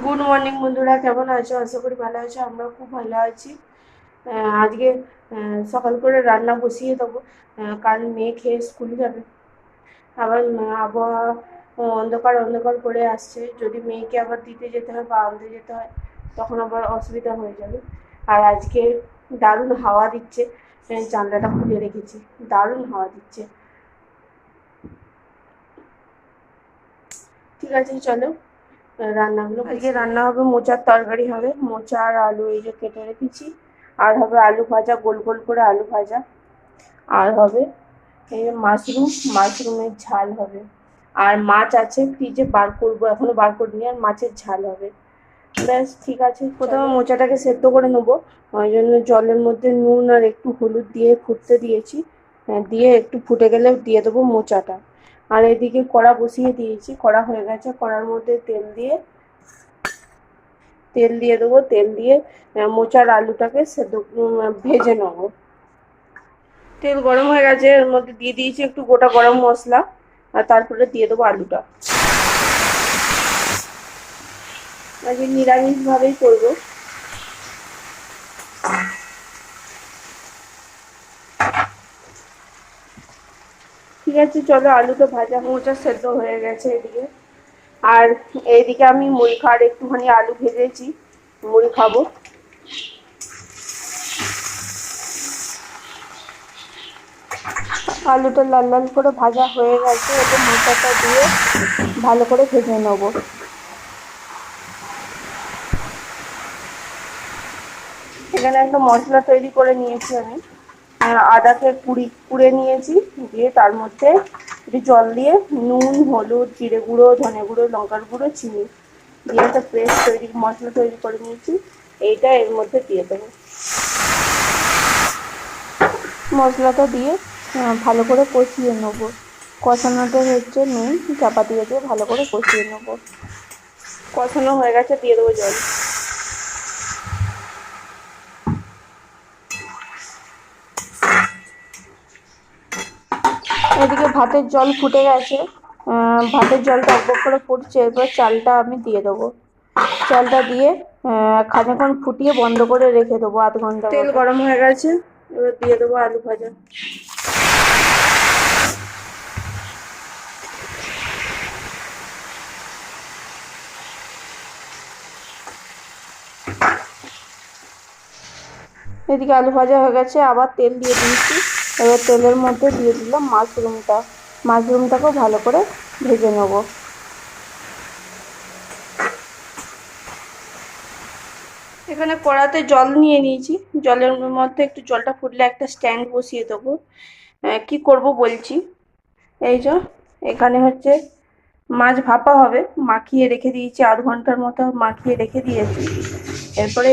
Good morning বন্ধুরা, কেমন আছো? আশা করি ভালো আছো। আমরা খুব ভালো আছি। আজকে সকাল করে রান্না বসিয়ে দেবো। কাল মেয়ে খেয়ে স্কুল যাবে। আবার আবহাওয়া অন্ধকার অন্ধকার করে আসছে। যদি মেয়েকে আবার দিতে যেতে হয় বা আনতে যেতে হয় তখন আবার অসুবিধা হয়ে যাবে। আর আজকে দারুণ হাওয়া দিচ্ছে। জানলাটা খুলে রেখেছি, দারুণ হাওয়া দিচ্ছে। ঠিক আছে, চলো রান্নাগুলো। আজকে রান্না হবে, মোচার তরকারি হবে। মোচা আর আলু এই যে কেটে রেখেছি। আর হবে আলু ভাজা, গোল গোল করে আলু ভাজা। আর হবে এই যে মাশরুমের ঝাল হবে। আর মাছ আছে ফ্রিজে, বার করবো, এখনো বার করিনি। আর মাছের ঝাল হবে। ব্যাস, ঠিক আছে। প্রথমে মোচাটাকে সেদ্ধ করে নেবো। ওই জন্য জলের মধ্যে নুন আর একটু হলুদ দিয়ে ফুটতে দিয়েছি। দিয়ে একটু ফুটে গেলে দিয়ে দেবো মোচাটা। আর এদিকে কড়া বসিয়ে দিয়েছি, কড়া হয়ে গেছে। কড়ার মধ্যে তেল দিয়ে দেবো। তেল দিয়ে মোচার আলুটাকে ভেজে নেবো। তেল গরম হয়ে গেছে, এর মধ্যে দিয়ে দিয়েছি একটু গোটা গরম মশলা। আর তারপরে দিয়ে দেবো আলুটা। আজকে নিরামিষ ভাবেই করবো। ঠিক আছে, চলো। আলুটা ভাজা, মোচা সেদ্ধ হয়ে গেছে এদিকে। আর এইদিকে আমি মুড়ি খাওয়ার একটুখানি আলু ভেজেছি, মুড়ি খাবো। আলুটা লাল লাল করে ভাজা হয়ে গেছে। এতে মোচাটা দিয়ে ভালো করে ভেজে নেবো। এখানে একটা মশলা তৈরি করে নিয়েছি আমি। আদাকে কুড়ে নিয়েছি। দিয়ে তার মধ্যে একটু জল দিয়ে নুন, হলুদ, জিরে গুঁড়ো, ধনে গুঁড়ো, লঙ্কার গুঁড়ো, চিনি দিয়ে একটা মশলা তৈরি করে নিয়েছি। এইটা এর মধ্যে দিয়ে দেবো। মশলাটা দিয়ে ভালো করে কষিয়ে নেবো। কষানোটা হচ্ছে মেন। চাপা দিয়ে ভালো করে কষিয়ে নেবো। কষানো হয়ে গেছে, দিয়ে দেবো জল। এদিকে ভাতের জল ফুটে গেছে। ভাতের জল টকবক করে ফুটছে। এরপর চালটা আমি দিয়ে দেবো। চালটা দিয়ে খানিকক্ষণ ফুটিয়ে বন্ধ করে রেখে দেবো, আধ ঘন্টা। তেল গরম হয়ে গেছে, এবার দিয়ে দেবো আলু ভাজা। এদিকে আলু ভাজা হয়ে গেছে, আবার তেল দিয়ে দিয়েছি। এবার তেলের মধ্যে দিয়ে দিলাম মাশরুমটাকেও ভালো করে ভেজে নেব। এখানে কড়াতে জল নিয়ে নিয়েছি। জলের মধ্যে একটু জলটা ফুটলে একটা স্ট্যান্ড বসিয়ে দেবো। কি করব বলছি। এই যে এখানে হচ্ছে মাছ ভাপা হবে, মাখিয়ে রেখে দিয়েছি, আধ ঘন্টার মতো মাখিয়ে রেখে দিয়েছি। এরপরে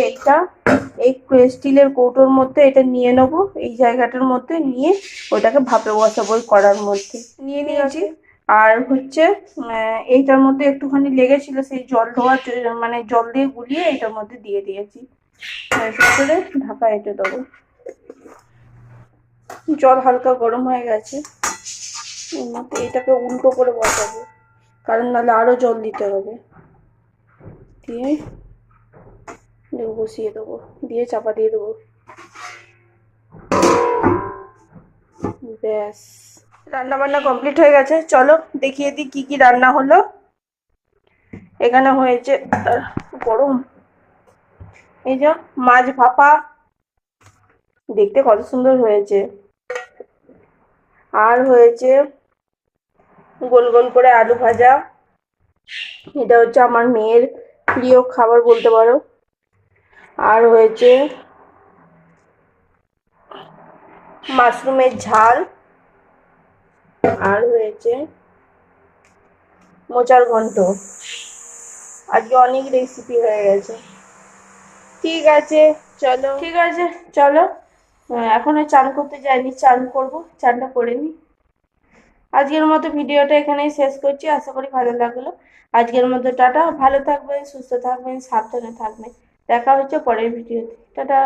এই স্টিলের কৌটোর মধ্যে এটা নিয়ে নেবো। এই জায়গাটার মধ্যে নিয়ে ওটাকে ভাপে বসাবো ওই কড়ার মধ্যে। নিয়ে নিয়েছি। আর হচ্ছে এইটার মধ্যে একটুখানি লেগেছিল, সেই জল মানে জল দিয়ে গুলিয়ে এটার মধ্যে দিয়ে দিয়েছি। করে ঢাকা এঁটে দেবো। জল হালকা গরম হয়ে গেছে, এর মধ্যে এটাকে উল্টো করে বসাবো, কারণ নাহলে আরো জল দিতে হবে। দিয়ে বসিয়ে দেবো, দিয়ে চাপা দিয়ে দেবো। ব্যাস, রান্না বান্না কমপ্লিট হয়ে গেছে। চলো দেখিয়ে দিই কি কি রান্না হলো। এখানে হয়েছে গরম, এই যে মাছ ভাপা, দেখতে কত সুন্দর হয়েছে। আর হয়েছে গোল গোল করে আলু ভাজা, এটা হচ্ছে আমার মেয়ের প্রিয় খাবার বলতে পারো। আর হয়েছে মাশরুমের ঝাল। আর হয়েছে মোচার ঘন্ট। আজকে অনেক রেসিপি হয়ে গেছে। ঠিক আছে, চলো। এখনো চান করতে যাইনি, চান করবো, চানটা করে নি। আজকের মতো ভিডিওটা এখানেই শেষ করছি। আশা করি ভালো লাগলো। আজকের মতো টাটা। ভালো থাকবেন, সুস্থ থাকবেন, সাবধানে থাকবেন। দেখা হচ্ছে পরের ভিডিওতে। টাটা।